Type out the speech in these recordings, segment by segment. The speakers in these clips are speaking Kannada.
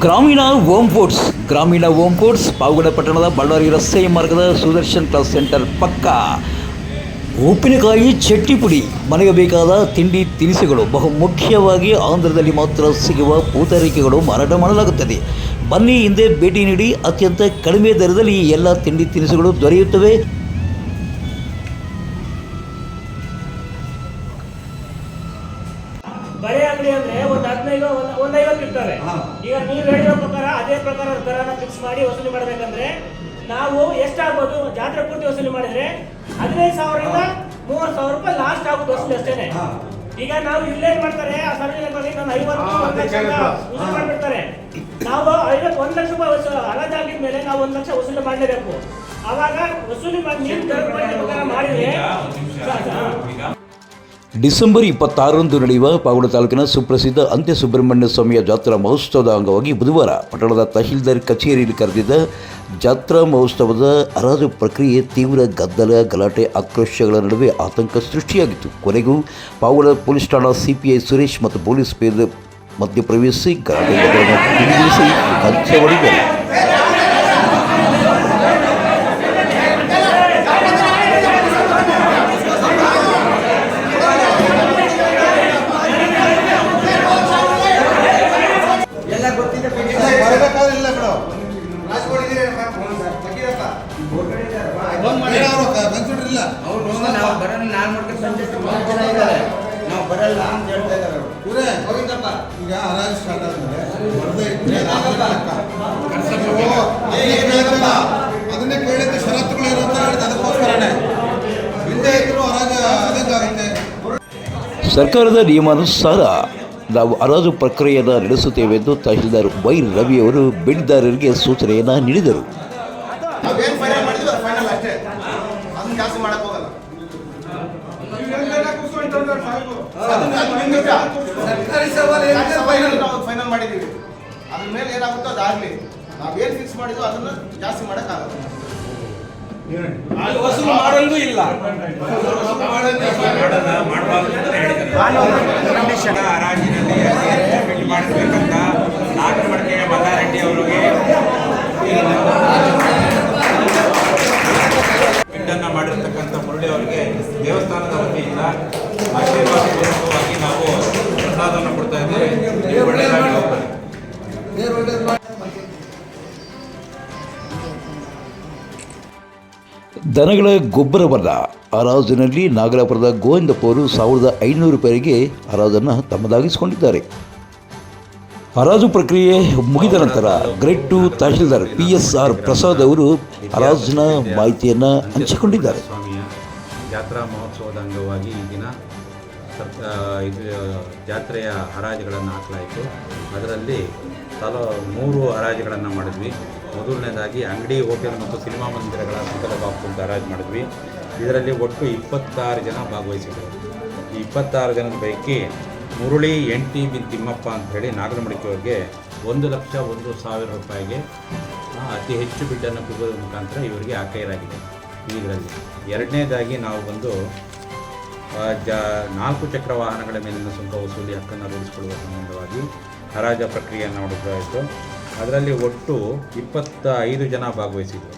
ಗ್ರಾಮೀಣ ಹೋಮ್ ಫುಡ್ಸ್ ಪಾವಗಡ ಪಟ್ಟಣದ ಬಳ್ಳಾರಿ ರಸ್ತೆ ಮಾರ್ಗದ ಸುದರ್ಶನ್ ಕ್ಲಾಸ್ ಸೆಂಟರ್ ಪಕ್ಕ ಉಪ್ಪಿನಕಾಯಿ ಚಟ್ನಿ ಪುಡಿ ಮನೆಗೆ ಬೇಕಾದ ತಿಂಡಿ ತಿನಿಸುಗಳು ಬಹುಮುಖ್ಯವಾಗಿ ಆಂಧ್ರದಲ್ಲಿ ಮಾತ್ರ ಸಿಗುವ ಪೂತೈಕೆಗಳು ಮಾರಾಟ ಮಾಡಲಾಗುತ್ತದೆ. ಬನ್ನಿ, ಹಿಂದೆ ಭೇಟಿ ನೀಡಿ ಅತ್ಯಂತ ಕಡಿಮೆ ದರದಲ್ಲಿ ಎಲ್ಲ ತಿಂಡಿ ತಿನಿಸುಗಳು ದೊರೆಯುತ್ತವೆ. ಬಳೆ ಅಂಗಡಿ ಅಂದ್ರೆ ಒಂದು 15 ಒಂದು 50 ಇರ್ತಾರೆ. ಈಗ ನೀವು ಹೇಳಿರೋ ಪ್ರಕಾರ ಅದೇ ಪ್ರಕಾರ ದರನ ಫಿಕ್ಸ್ ಮಾಡಿ ವಸೂಲಿ ಮಾಡಬೇಕಂದ್ರೆ ನಾವು ಎಷ್ಟಾಗ್ಬೋದು? ಜಾತ್ರೆ ಪೂರ್ತಿ ವಸೂಲಿ ಮಾಡಿದ್ರೆ 15,000ರಿಂದ 30,000 ರೂಪಾಯಿ ಲಾಸ್ಟ್ ಆಗುತ್ತೆ ವಸೂಲಿ ಅಷ್ಟೇನೆ. ಈಗ ನಾವು ಇಲ್ಲೇನ್ ಮಾಡ್ತಾರೆ ಆ ಸರ್ವೆ ನಾನು 50 ಲಕ್ಷ ವಸೂಲಿ ಮಾಡ್ಬಿಡ್ತಾರೆ. ನಾವು 1 ಲಕ್ಷ ರೂಪಾಯಿ ಹರಾಜಾಗಿದ ಮೇಲೆ ನಾವು 1 ಲಕ್ಷ ವಸೂಲಿ ಮಾಡಲೇಬೇಕು. ಅವಾಗ ವಸೂಲಿ ಮಾಡಿ ಪ್ರಕಾರ ಮಾಡಿದ್ರೆ ಡಿಸೆಂಬರ್ 26ರಂದು ನಡೆಯುವ ಪಾವಗಡ ತಾಲೂಕಿನ ಸುಪ್ರಸಿದ್ಧ ಅಂತ್ಯ ಸುಬ್ರಹ್ಮಣ್ಯ ಸ್ವಾಮಿಯ ಜಾತ್ರಾ ಮಹೋತ್ಸವದ ಅಂಗವಾಗಿ ಬುಧವಾರ ಪಟ್ಟಣದ ತಹಶೀಲ್ದಾರ್ ಕಚೇರಿಯಲ್ಲಿ ಕರೆದಿದ್ದ ಜಾತ್ರಾ ಮಹೋತ್ಸವದ ಹರಾಜು ಪ್ರಕ್ರಿಯೆ ತೀವ್ರ ಗದ್ದಲ, ಗಲಾಟೆ, ಆಕ್ರೋಶಗಳ ನಡುವೆ ಆತಂಕ ಸೃಷ್ಟಿಯಾಗಿತ್ತು. ಕೊನೆಗೂ ಪಾವಗಡ ಪೊಲೀಸ್ ಠಾಣಾ ಸಿಪಿಐ ಸುರೇಶ್ ಮತ್ತು ಪೊಲೀಸ್ ಮಧ್ಯಪ್ರವೇಶಿಸಿ ಗಲಾಟೆಗಳನ್ನು ತಿಳಿಸಿ ಕಂಚೆ ಹೊಡೆದರು. ಈಗ ಹರಾಜು ಸ್ಟಾರ್ಟ್ ಆದ್ಮೇಲೆ ಅದನ್ನೇ ಕೇಳಿದ್ದು ಷರತ್ತುಗಳು ಇರುತ್ತೆ, ಅದಕ್ಕೋಸ್ಕರನೇ ಹಿಂದೆ ಇದ್ರು ಹರಾಜು ಅದಂಗಾಗುತ್ತೆ. ಸರ್ಕಾರದ ನಿಯಮಾನುಸಾರ ನಾವು ಹರಾಜು ಪ್ರಕ್ರಿಯೆಯನ್ನು ನಡೆಸುತ್ತೇವೆ ಎಂದು ತಹಶೀಲ್ದಾರ್ ವೈ ರವಿ ಅವರು ಬೆಳೆದಾರರಿಗೆ ಸೂಚನೆಯನ್ನು ನೀಡಿದರು. ಫೈನಲ್ ಮಾಡಿದ್ದೀವಿ, ಅದ್ರ ಮೇಲೆ ಏನಾಗುತ್ತೋ ಅದಾಗಲಿ. ನಾವೇನು ಫಿಕ್ಸ್ ಮಾಡಿದ್ವೋ ಅದನ್ನು ಜಾಸ್ತಿ ಮಾಡೋಕ್ಕಾಗಲ್ಲ. ವಸೂಲು ಮಾಡೋದು ಇಲ್ಲ. ಹರಾಜಿನಲ್ಲಿ ಭೇಟಿ ಮಾಡಿಸ್ಬೇಕಂತ ನಾಗರಮಡಿಕೆಯ ಮಲ್ಲಾರೆಡ್ಡಿ ಅವರಿಗೆ ಬಿಡ್ಡನ್ನು ಮಾಡಿರ್ತಕ್ಕಂಥ ಮುರಳಿ ಅವರಿಗೆ ದೇವಸ್ಥಾನದ ವತಿಯಿಂದ ಆಶೀರ್ವಾದಪೂರ್ವಕವಾಗಿ ನಾವು ಪ್ರಸಾದವನ್ನು ಕೊಡ್ತಾ ಇದ್ದೇವೆ. ಒಳ್ಳೆಯದಾಗಿ ಹೋಗ್ತಾರೆ. ದನಗಳ ಗೊಬ್ಬರವನ್ನು ಹರಾಜಿನಲ್ಲಿ ನಾಗಲಾಪುರದ ಗೋವಿಂದಪ್ಪ ಅವರು 1,500 ರೂಪಾಯಿಗೆ ಹರಾಜನ್ನು ತಮ್ಮದಾಗಿಸಿಕೊಂಡಿದ್ದಾರೆ. ಹರಾಜು ಪ್ರಕ್ರಿಯೆ ಮುಗಿದ ನಂತರ ಗ್ರೇಡ್ 2 ತಹಶೀಲ್ದಾರ್ PSR ಪ್ರಸಾದ್ ಅವರು ಹರಾಜಿನ ಮಾಹಿತಿಯನ್ನು ಹಂಚಿಕೊಂಡಿದ್ದಾರೆ. ಸ್ವಾಮಿಯ ಜಾತ್ರಾ ಮಹೋತ್ಸವದ ಅಂಗವಾಗಿ ಈ ದಿನ ಜಾತ್ರೆಯ ಹರಾಜುಗಳನ್ನು ಹಾಕಲಾಯಿತು. ಅದರಲ್ಲಿ 3 ಹರಾಜುಗಳನ್ನು ಮಾಡಿದ್ವಿ. ಮೊದಲನೇದಾಗಿ ಅಂಗಡಿ, ಹೋಟೆಲ್ ಮತ್ತು ಸಿನಿಮಾ ಮಂದಿರಗಳ ಸುತ್ತಲ ಬಾಕ್ಸ್ ಅಂತ ಹರಾಜು ಮಾಡಿದ್ವಿ. ಇದರಲ್ಲಿ ಒಟ್ಟು 26 ಜನ ಭಾಗವಹಿಸಿದರು. ಈ 26 ಜನದ ಪೈಕಿ ಮುರಳಿ NT ಬಿನ್ ತಿಮ್ಮಪ್ಪ ಅಂಥೇಳಿ ನಾಗರಮಡಿಕೆಯವರಿಗೆ 1,01,000 ರೂಪಾಯಿಗೆ ಅತಿ ಹೆಚ್ಚು ಬಿಡ್ಡನ್ನು ಕೊಡುವುದರ ಮುಖಾಂತರ ಇವರಿಗೆ ಆಕೈರಾಗಿದೆ. ಇದರಲ್ಲಿ ಎರಡನೇದಾಗಿ ನಾವು ಬಂದು 4 ಚಕ್ರ ವಾಹನಗಳ ಮೇಲಿನ ಸುಂಕ ವಸೂಲಿ ಹಕ್ಕನ್ನು ರೂಢಿಸಿಕೊಳ್ಳುವ ಸಂಬಂಧವಾಗಿ ಹರಾಜ ಪ್ರಕ್ರಿಯೆಯನ್ನು ನೋಡಿದ್ದಾಯಿತು. ಅದರಲ್ಲಿ ಒಟ್ಟು 25 ಜನ ಭಾಗವಹಿಸಿದರು.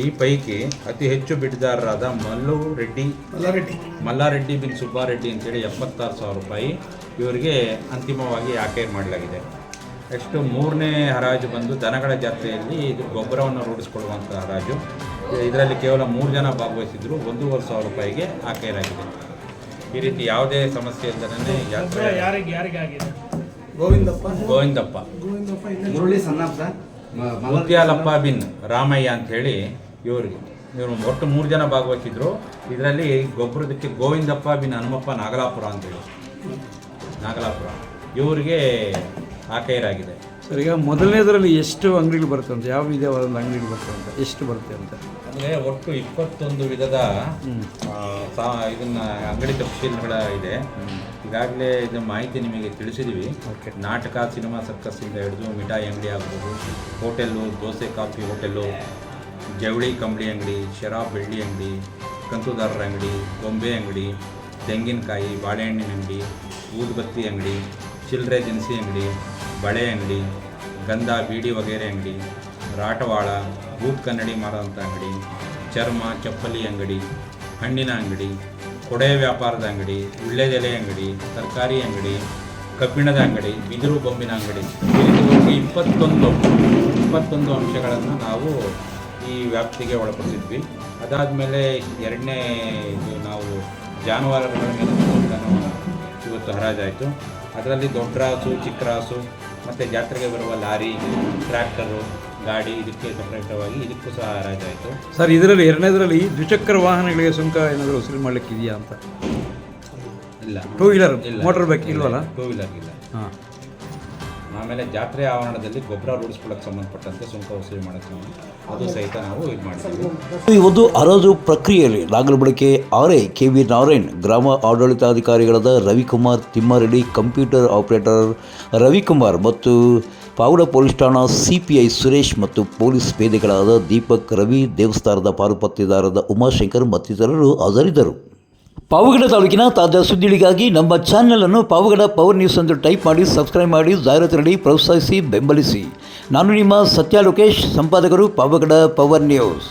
ಈ ಪೈಕಿ ಅತಿ ಹೆಚ್ಚು ಬಿಡ್ದಾರರಾದ ಮಲ್ಲಾರೆಡ್ಡಿ ಬಿನ್ ಸುಬ್ಬಾರೆಡ್ಡಿ ಅಂತೇಳಿ 76,000 ರೂಪಾಯಿ ಇವರಿಗೆ ಅಂತಿಮವಾಗಿ ಆಕೈರ್ ಮಾಡಲಾಗಿದೆ. ನೆಕ್ಸ್ಟು 3ನೇ ಹರಾಜು ಬಂದು ದನಗಳ ಜಾತ್ರೆಯಲ್ಲಿ ಇದು ಗೊಬ್ಬರವನ್ನು ರೂಢಿಸಿಕೊಳ್ಳುವಂಥ ಹರಾಜು. ಇದರಲ್ಲಿ ಕೇವಲ 3 ಜನ ಭಾಗವಹಿಸಿದ್ರು. 1,500 ರೂಪಾಯಿಗೆ ಆಕೈರಾಗಿದೆ. ಈ ರೀತಿ ಯಾವುದೇ ಸಮಸ್ಯೆ ಇಲ್ಲದೇ ಜಾತ್ರೆ ಗೋವಿಂದಪ್ಪ ಮುರಳಿ ಸನ್ನಪ್ಪ ಮುತ್ಯಾಲಪ್ಪ ಬಿನ್ ರಾಮಯ್ಯ ಅಂಥೇಳಿ ಇವರು ಒಟ್ಟು 3 ಜನ ಭಾಗವಹಿಸಿದ್ರು. ಇದರಲ್ಲಿ ಗೊಬ್ಬರದಕ್ಕೆ ಗೋವಿಂದಪ್ಪ ಬಿನ್ ಹನುಮಪ್ಪ ನಾಗಲಾಪುರ ಅಂತೇಳಿ ಇವರಿಗೆ ಆಕೈರಾಗಿದೆ. ಸರ್, ಈಗ ಮೊದಲನೇದರಲ್ಲಿ ಎಷ್ಟು ಅಂಗಡಿಗಳು ಬರುತ್ತೆ ಅಂತ, ಯಾವ ವಿಧವಾದ ಅಂಗಡಿಗಳು ಬರ್ತವೆ ಅಂತ, ಎಷ್ಟು ಬರುತ್ತೆ ಅಂತ? ಅಂದರೆ ಒಟ್ಟು 21 ವಿಧದ ಇದನ್ನು ಅಂಗಡಿ ತಪ್ಪಿಸಿಲ್ಗಳ ಇದೆ. ಈಗಾಗಲೇ ಇದು ಮಾಹಿತಿ ನಿಮಗೆ ತಿಳಿಸಿದ್ದೀವಿ. ನಾಟಕ, ಸಿನಿಮಾ ಸರ್ಕಸ್ಸಿಂದ ಹಿಡಿದು ಮಿಠಾಯಿ ಅಂಗಡಿ ಆಗ್ಬೋದು, ಹೋಟೆಲ್ಲು, ದೋಸೆ ಕಾಫಿ ಹೋಟೆಲ್ಲು, ಜವಳಿ ಕಂಬಳಿ ಅಂಗಡಿ, ಶರಾಬ್ ಬೆಳ್ಳಿ ಅಂಗಡಿ, ಕಂತುದಾರರ ಅಂಗಡಿ, ಗೊಂಬೆ ಅಂಗಡಿ, ತೆಂಗಿನಕಾಯಿ, ಬಾಳೆಹಣ್ಣಿನ ಅಂಗಡಿ, ಊದುಬತ್ತಿ ಅಂಗಡಿ, ಚಿಲ್ಲರೆ ದಿನಸಿ ಅಂಗಡಿ, ಬಳೆ ಅಂಗಡಿ, ಗಂಧ ಬೀಡಿ ವಗೇರೆ ಅಂಗಡಿ, ರಾಟವಾಳ, ಬೂತ್ ಕನ್ನಡಿ ಮಾರುವಂಥ ಅಂಗಡಿ, ಚರ್ಮ ಚಪ್ಪಲಿ ಅಂಗಡಿ, ಹಣ್ಣಿನ ಅಂಗಡಿ, ಕೊಡೆ ವ್ಯಾಪಾರದ ಅಂಗಡಿ, ಉಳ್ಳೆದೆಲೆ ಅಂಗಡಿ, ತರಕಾರಿ ಅಂಗಡಿ, ಕಬ್ಬಿಣದ ಅಂಗಡಿ, ಬಿದಿರು ಬೊಂಬಿನ ಅಂಗಡಿ, ಈ ರೀತಿ 21 ಅಂಶಗಳನ್ನು ನಾವು ಈ ವ್ಯಾಪ್ತಿಗೆ ಒಳಪಡಿಸಿದ್ವಿ. ಅದಾದಮೇಲೆ ಎರಡನೇ ನಾವು ಜಾನುವಾರುಗಳ ಮೇಲೆ ಇವತ್ತು ಹರಾಜಾಯಿತು. ಅದರಲ್ಲಿ ದೊಡ್ಡ ರಾಸು, ಚಿಕ್ಕ ರಾಸು ಮತ್ತು ಜಾತ್ರೆಗೆ ಬರುವ ಲಾರಿ, ಟ್ರ್ಯಾಕ್ಟರು, ಗಾಡಿ ಇದಕ್ಕೆ ಸಪ್ರೇಟವಾಗಿ ಇದಕ್ಕೂ ಸಹ ಹರಾಜಾಯಿತು. ಸರ್, ಇದರಲ್ಲಿ ಎರಡನೇದರಲ್ಲಿ ದ್ವಿಚಕ್ರ ವಾಹನಗಳಿಗೆ ಸುಂಕ ಏನಾದರೂ ವಸೂಲಿ ಮಾಡಲಿಕ್ಕೆ ಇದೆಯಾ ಅಂತ? ಇಲ್ಲ. ಟೂ ವೀಲರ್, ಇಲ್ಲ, ಮೋಟರ್ ಬೈಕ್ ಇಲ್ವಲ್ಲ? ಟೂ ವೀಲರ್ ಇಲ್ಲ. ಹಾಂ. ಆಮೇಲೆ ಜಾತ್ರೆ ಆವರಣದಲ್ಲಿ ಗೊಬ್ಬರ ರೂಢಿಸ್ಕೊಳ್ಳೋಕ್ಕೆ ಸಂಬಂಧಪಟ್ಟಂತೆ ಸುಂಕ ವಸೂಲಿ ಮಾಡೋಕ್ಕೆ ಅದು ಸಹಿತ ನಾವು ಇದು ಮಾಡಿದ್ದೀವಿ. ಈ ಒಂದು ಹರಾಜು ಪ್ರಕ್ರಿಯೆಯಲ್ಲಿ ನಾಗಲಬಳಕೆ ಆರ್ಐ KV ನಾರಾಯಣ್, ಗ್ರಾಮ ಆಡಳಿತಾಧಿಕಾರಿಗಳಾದ ರವಿಕುಮಾರ್ ತಿಮ್ಮಾರೆಡ್ಡಿ, ಕಂಪ್ಯೂಟರ್ ಆಪರೇಟರ್ ರವಿಕುಮಾರ್ ಮತ್ತು ಪಾವಗಡ ಪೊಲೀಸ್ ಠಾಣಾ CPI ಸುರೇಶ್ ಮತ್ತು ಪೊಲೀಸ್ ಪೇದೆಗಳಾದ ದೀಪಕ್, ರವಿ, ದೇವಸ್ಥಾನದ ಪಾರುಪತ್ಯದಾರರಾದ ಉಮಾಶಂಕರ್ ಮತ್ತಿತರರು ಹಾಜರಿದ್ದರು. ಪಾವಗಡ ತಾಲೂಕಿನ ತಾಜಾ ಸುದ್ದಿಗಳಿಗಾಗಿ ನಮ್ಮ ಚಾನಲನ್ನು ಪಾವಗಡ ಪವರ್ ನ್ಯೂಸ್ ಎಂದು ಟೈಪ್ ಮಾಡಿ ಸಬ್ಸ್ಕ್ರೈಬ್ ಮಾಡಿ, ಜಾಹೀರಾತು ನೀಡಿ ಪ್ರೋತ್ಸಾಹಿಸಿ ಬೆಂಬಲಿಸಿ. ನಾನು ನಿಮ್ಮ ಸತ್ಯ ಲೋಕೇಶ್, ಸಂಪಾದಕರು ಪಾವಗಡ ಪವರ್ ನ್ಯೂಸ್.